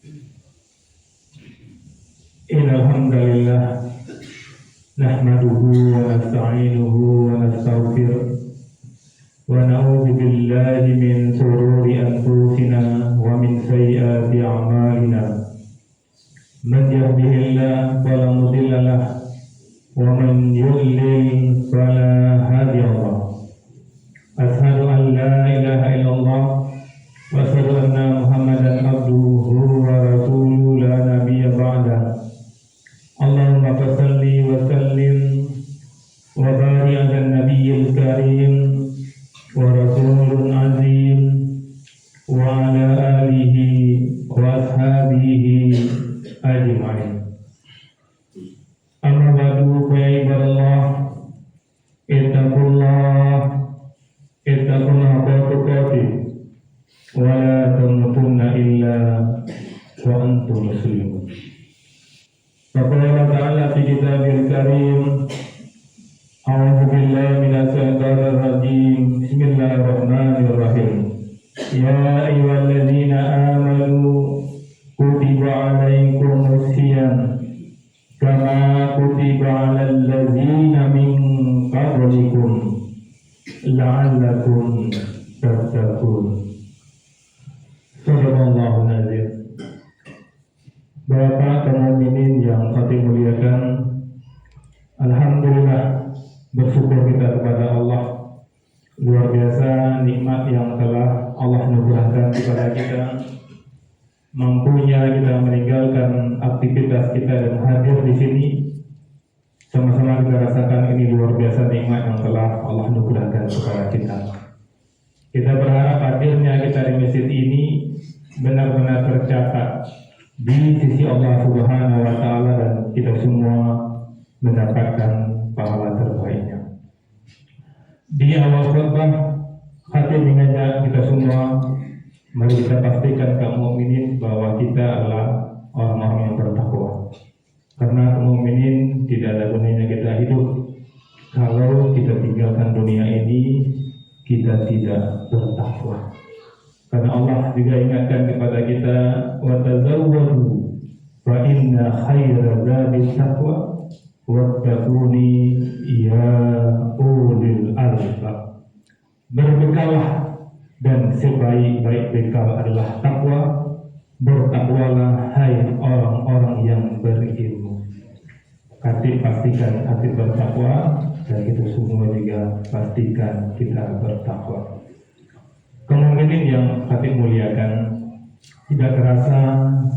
Innal hamdalillah nahmaduhu wa nasta'inuhu wa nastaghfiruh wa na'udzu billahi min shururi anfusina wa min sayyiati a'malina. Man yahdihillahu fala mudilla lahu wa man yudlil fala hadiya lahu. Asyhadu an la ilaha illallah wa asyhadu anna Muhammadan abduhu wa rasuluhu la nabiyya ba'da. Allahumma salli wa sallim wa barik ala nabiyil karim wa rasulun azim wa ala alihi wa ashabihi ajma'in. Amma ba'du, fa ya ibadallah, ittaqullah haqqa tuqatih wa la tamutunna illa wa antum muslimun. Faqala ta'ala fi kitabil karim, a'udzu billahi minasy syaithanir rajim. Bismillahirrahmanirrahim. Ya ayyuhalladzina amanu kutiba 'alaikumus syiyam kama kutiba 'alal ladzina min qablikum la'allakum tattaqun. Subhanallahu nazir. Bapak kaum mukminin yang hati muliakan, alhamdulillah, bersyukur kita kepada Allah. Luar biasa nikmat yang telah Allah anugerahkan kepada kita, mampunya kita meninggalkan aktivitas kita dan hadir di sini. Sama-sama kita rasakan ini luar biasa nikmat yang telah Allah anugerahkan kepada kita. Kita berharap hadirnya kita di masjid ini benar-benar tercatat di sisi Allah Subhanahu wa Ta'ala, dan kita semua mendapatkan pahala terbaiknya. Di awal khutbah, hati mengajak kita semua, mari kita pastikan kaum mukminin bahwa kita adalah orang-orang yang bertakwa. Karena kaum mukminin tidak ada gunanya kita hidup kalau kita tinggalkan dunia ini kita tidak bertakwa. Karena Allah juga ingatkan kepada kita, wa tazawwadu fa inna khayra dzati taqwa wattaquni ya ulil albab. Berbekallah, dan sebaik-baik bekal adalah takwa. Bertakwalah hai orang-orang yang berilmu. Pastikan hati bertakwa, dan kita semua juga pastikan kita bertakwa. Kemungkinan yang hati muliakan, tidak terasa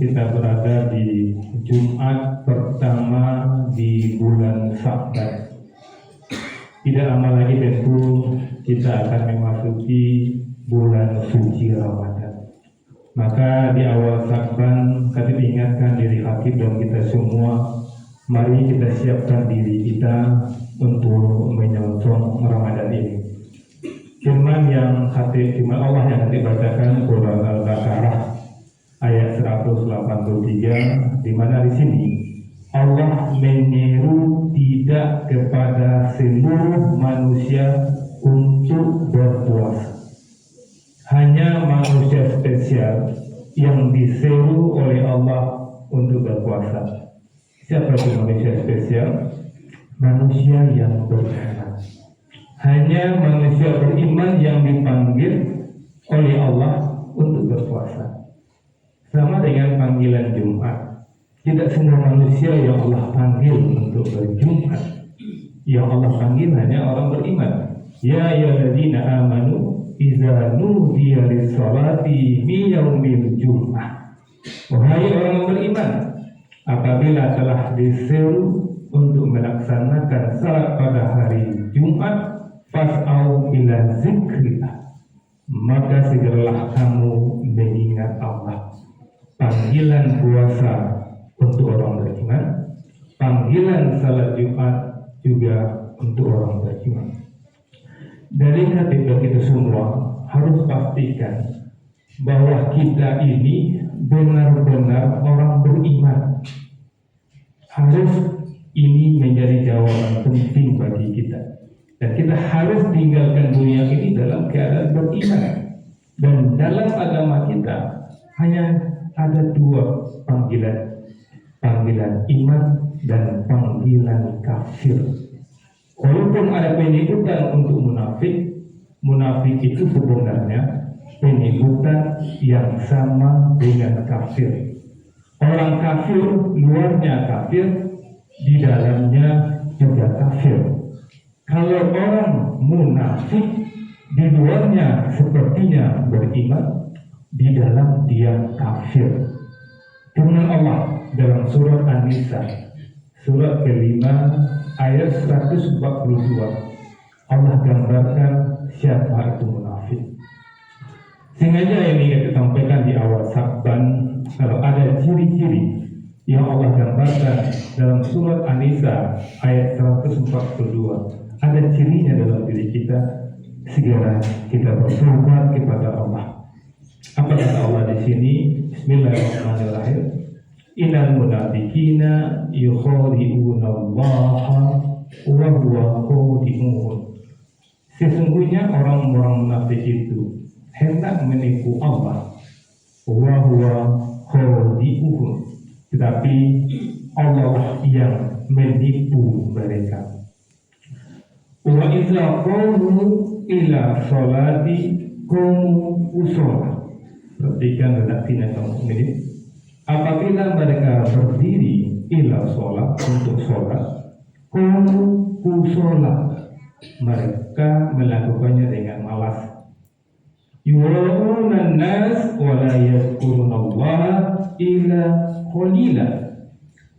kita berada di Jumat pertama di bulan Sya'ban. Tidak lama lagi tentu kita akan memasuki bulan suci Ramadan. Maka di awal Sya'ban kami ingatkan diri hati dan kita semua, mari kita siapkan diri kita untuk menyongsong Ramadan ini. Firman Allah yang nanti bacakan surah Al-Baqarah ayat 183, di mana di sini Allah menyeru tidak kepada seluruh manusia untuk berpuasa. Hanya manusia spesial yang diseru oleh Allah untuk berpuasa. Siapa itu manusia spesial? Manusia yang beriman. Hanya manusia beriman yang dipanggil oleh Allah untuk berpuasa. Sama dengan panggilan Jumat. Tidak semua manusia yang Allah panggil untuk berjumat. Yang Allah panggil hanya orang beriman. Ya ayyuhalladzina amanu idza nudiya lis-salati min yaumil jum'ah. Wahai orang beriman, apabila telah diseru untuk melaksanakan salat pada hari Jumat, fas'au ila zikrillah, maka segeralah kamu mengingat Allah. Panggilan puasa untuk orang beriman, panggilan salat Jumat juga untuk orang beriman. Dari ketiga kita semua harus pastikan bahwa kita ini benar-benar orang beriman. Harus ini menjadi jawaban penting bagi kita. Dan kita harus tinggalkan dunia ini dalam keadaan beriman. Dan dalam agama kita hanya ada dua panggilan, panggilan iman dan panggilan kafir. Walaupun ada penyebutan untuk munafik, munafik itu sebenarnya penyebutan yang sama dengan kafir. Orang kafir luarnya kafir, di dalamnya juga kafir. Kalau orang munafik di luarnya sepertinya beriman, di dalam dia kafir. Firman Allah dalam surat An-Nisa, surat kelima ayat 142, Allah gambarkan siapa itu munafik. Sengaja ini kita sampaikan di awal Sabban, kalau ada ciri-ciri yang Allah gambarkan dalam surat An-Nisa ayat 142, ada cirinya dalam diri kita, segera kita bertobat kepada Allah. Apa kata Allah di sini? Bismillahirrahmanirrahim. Innal munafiqina yukhadi'una Allah wa huwa khadi'un. Sesungguhnya orang-orang munafik itu hendak menipu Allah, wa huwa khadi'un, tetapi Allah yang menipu mereka. Wa idza qamu ila sholati qamu usala. Perhatikan redaksinya kaum mukminin. Apabila mereka berdiri ila sholat, untuk sholat, qamu usala, mereka melakukannya dengan malas. Yura'una an-nas wa la yadhkurunallaha illa qalila.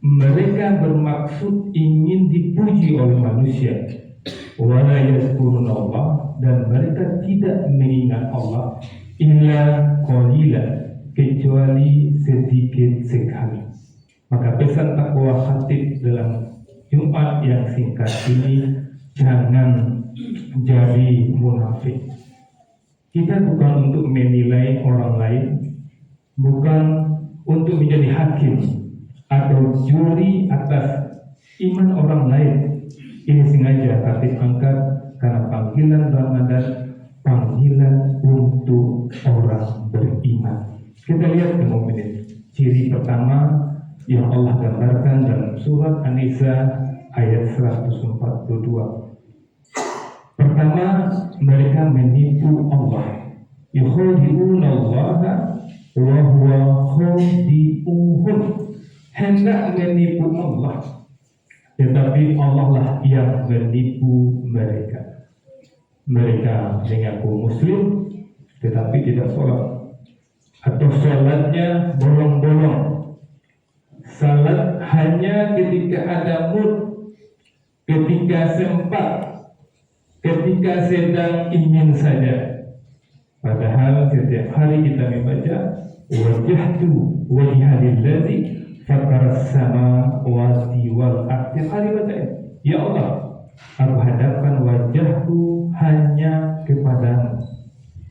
Mereka bermaksud ingin dipuji oleh manusia. Wa la yadhkurunallah, dan mereka tidak mengingat Allah illa qalila, kecuali sedikit sekali. Maka pesan takwa khatib dalam Jumat yang singkat ini, jangan jadi munafik. Kita bukan untuk menilai orang lain, bukan untuk menjadi hakim atau juri atas iman orang lain. Ini sengaja khatib angkat karena panggilan Ramadan, panggilan untuk orang beriman. Kita lihat kemudian ciri pertama yang Allah gambarkan dalam surat An-Nisa ayat 142. Pertama, mereka menipu Allah. Yukhadi'una Allah wa huwa khadi'uhum. Hendak menipu Allah, tetapi Allah lah yang menipu mereka. Mereka mengaku muslim tetapi tidak sholat, atau sholatnya bolong-bolong. Salat hanya ketika ada mood, ketika sempat, ketika sedang ingin saja. Padahal setiap hari kita membaca wajhtu wajhalillazi fataras samawati wal ardi. Hari baca, ya Allah, aku hadapkan wajahku hanya kepadamu.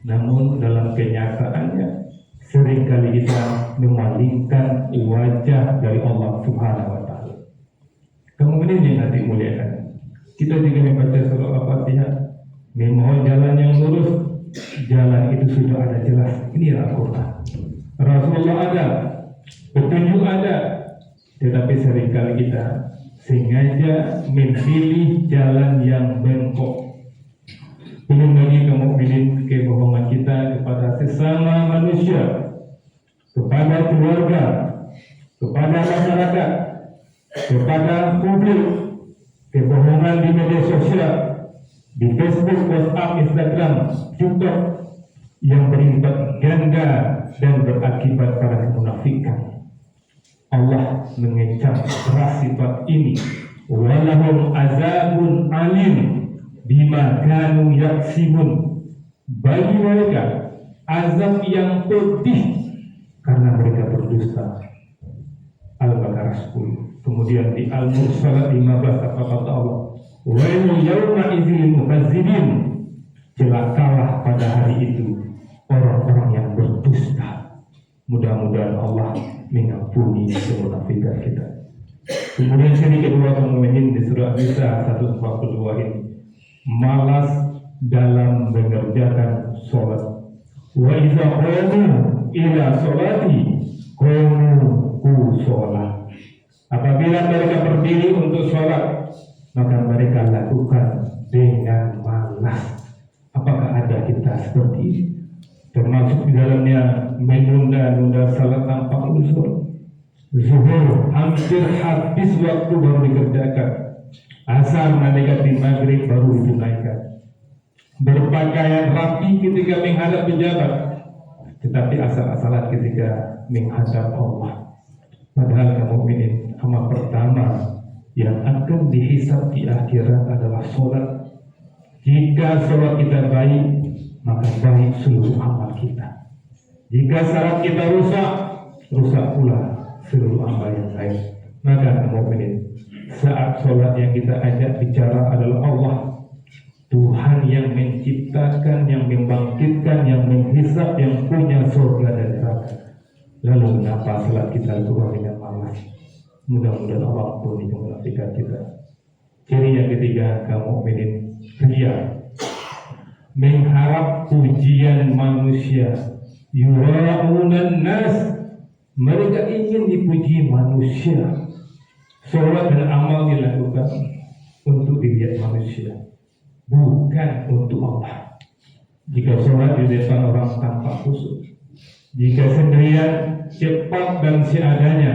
Namun dalam kenyataannya seringkali kita memalingkan wajah dari Allah Subhanahu wa Ta'ala. Kemudian yang nanti muliakan, kita juga membaca surah Al-Fatihah, memohon jalan yang lurus. Jalan itu sudah ada jelas, ini Al-Quran. Rasulullah ada, petunjuk ada, tetapi seringkali kita sengaja memilih jalan yang bengkok. Belum lagi kemungkinan kebohongan kita kepada sesama manusia, kepada keluarga, kepada masyarakat, kepada publik, kebohongan di media sosial, di Facebook, WhatsApp, Instagram, TikTok, yang berimpact ganda dan berakibat pada kemunafikan. Allah mengecam keras sifat ini. Walahum azabun alim bima kanu yaksibun. Bagi mereka azab yang pedih karena mereka berdusta. Al-Baqarah 10. Kemudian di Al-Mursalat 15 kata Allah, wa yawma idzil mukazzibin. Celakalah pada hari itu orang-orang yang berdusta. Mudah-mudahan Allah mengampuni kemunafikan kita. Kemudian ciri kedua kaum mukminin di surah Nisa 142 ini, malas dalam mengerjakan sholat. Wa idza qamu ila sholati Qumu sholat. Apabila mereka berdiri untuk sholat, maka mereka lakukan dengan malas. Apakah ada kita seperti ini? Termasuk di dalamnya menunda-nunda salat tanpa uzur. Zuhur hampir habis waktu baru dikerjakan. Asar mendekati maghrib baru ditunaikan. Berpakaian rapi ketika menghadap pejabat, tetapi asal-asalan ketika menghadap Allah. Padahal kaum mukminin amal pertama yang akan dihisab di akhirat adalah sholat. Jika sholat kita baik, maka baik seluruh amal kita. Jika syarat kita rusak, rusak pula seluruh amal yang lain. Maka kaum mukminin, saat sholat yang kita ajak bicara adalah Allah, Tuhan yang menciptakan, yang membangkitkan, yang menghisab, yang punya surga dan neraka. Lalu kenapa salat kita keluar dengan malas? Mudah-mudahan Allah ampuni kemunafikan kita. Ciri yang ketiga, kaum mukminin ria, mengharap pujian manusia. Yura'unan nas, mereka ingin dipuji manusia. Salat dan amal dilakukan untuk dilihat manusia, bukan untuk Allah. Jika sholat di depan orang tanpa khusyuk, jika sendirian cepat dan seadanya,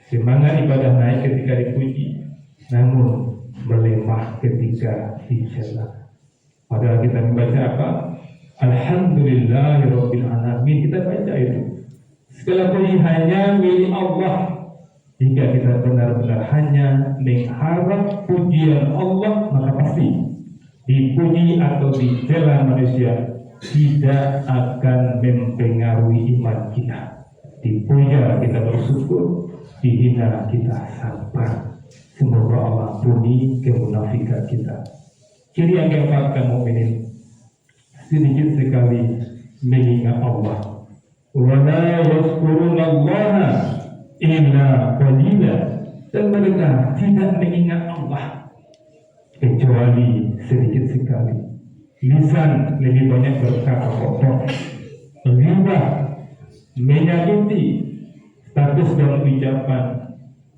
semangat ibadah naik ketika dipuji, namun melemah ketika dicela. Padahal kita membaca apa? Alhamdulillahirabbil alamin. Kita baca itu. Segala puji hanya milik Allah. Jika kita benar-benar hanya mengharap pujian Allah, maka pasti dipuji atau dicela manusia tidak akan mempengaruhi iman kita. Dipuja kita bersyukur, dihina kita sabar. Semoga Allah ampuni kemunafikan kita. Ciri yang keempat, kaum mukminin sedikit sekali mengingat Allah. Wa la yazkurunallaha illa qalila, dan mereka tidak mengingat Allah kecuali sedikit sekali. Lisan lebih banyak berkata kotor, ghibah, menyakiti, status dan ucapan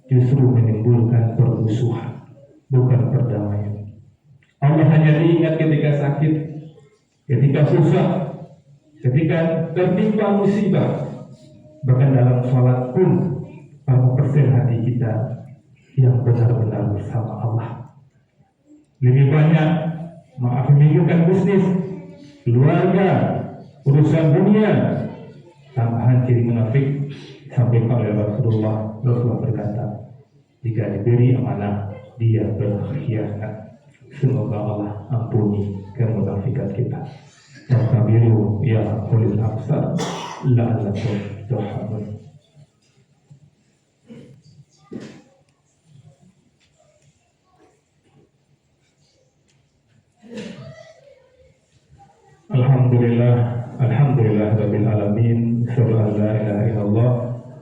justru menimbulkan permusuhan, bukan perdamaian. Allah hanya diingat ketika sakit, ketika susah, ketika tertimpa musibah. Bahkan dalam sholat pun berapa persen hati kita yang benar-benar bersama Allah. Lebih banyak memikirkan bisnis, keluarga, urusan dunia. Tambahan ciri munafik sampai oleh Rasulullah berkata, jika diberi amanah dia berkhianat. Semoga Allah ampuni kemunafikan kita. Tabiru ya ulil absar la'allakum turhamun. Alhamdulillah rabbil alamin. Syukur la ilaha illallah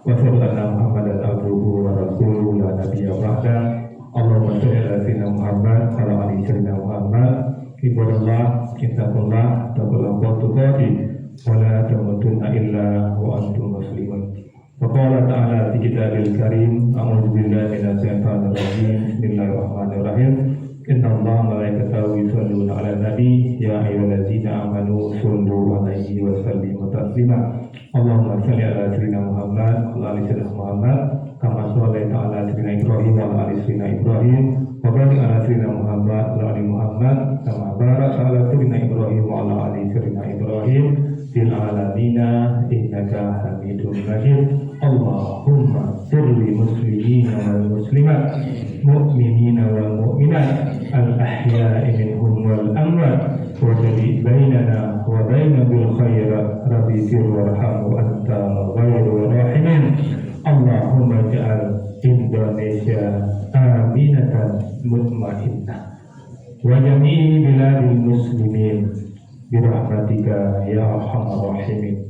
wa syukur anna Muhammadan abduhu wa rasuluhu la nabiyya ba'da. Allahumma shalli ala sayyidina Muhammad wa ala ali sayyidina Muhammad. Ibadallah, ittaqullah taqullah tuqati wa la tamutunna illa wa antum muslimun. Wa qala ta'ala fi kitabil karim, a'udzu billahi minasy syaithanir rajim. Bismillahirrahmanirrahim. Inna Allah malaikatahu yusholluna 'alan nabi ya ayyuhallazina amanu shollu 'alaihi wa sallimu taslima. Allahumma shalli ala sayyidina Muhammad wa ala ali sayyidina Muhammad kama shallaita ala sayyidina Ibrahim wa ala ali sayyidina Ibrahim wa barik ala sayyidina Muhammad wa ala ali Muhammad kama barakta ala sayyidina Ibrahim wa ala ali sayyidina Ibrahim fil alamin innaka Hamidum Majid. Allahumma shalli muslimina wal muslimat, mu'minina wal mu'minat, al-ahya'i minhum wal amwat, wa jadi bainana wa baina bil khairat rabbi fir warham wa anta ghairul rahimin. Allahumma ja'al Indonesia aminatan mutmainnah wa jami'i biladil muslimin birahmatika ya arhamar rahimin.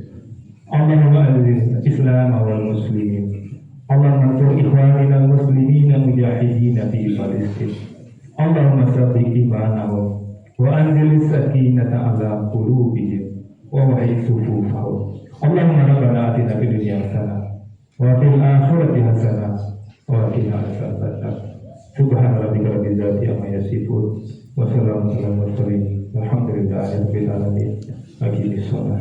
Allahumma a'izz Islam wal muslimin. Allahumma ansur ikhwanina al muslimina mujahidina fi Palestin. Allahumma sabbit imanahum wa anzil sakinata ala qulubihim wa wahid sufufahum. Allahumma rabbana atina fid dunya hasanah wa fil akhirati hasanah wa qina adzabannar. Subhana rabbika rabbil izzati amma yasifun wa salamun alal mursalin walhamdulillahi rabbil alamin. Aqimis shalah.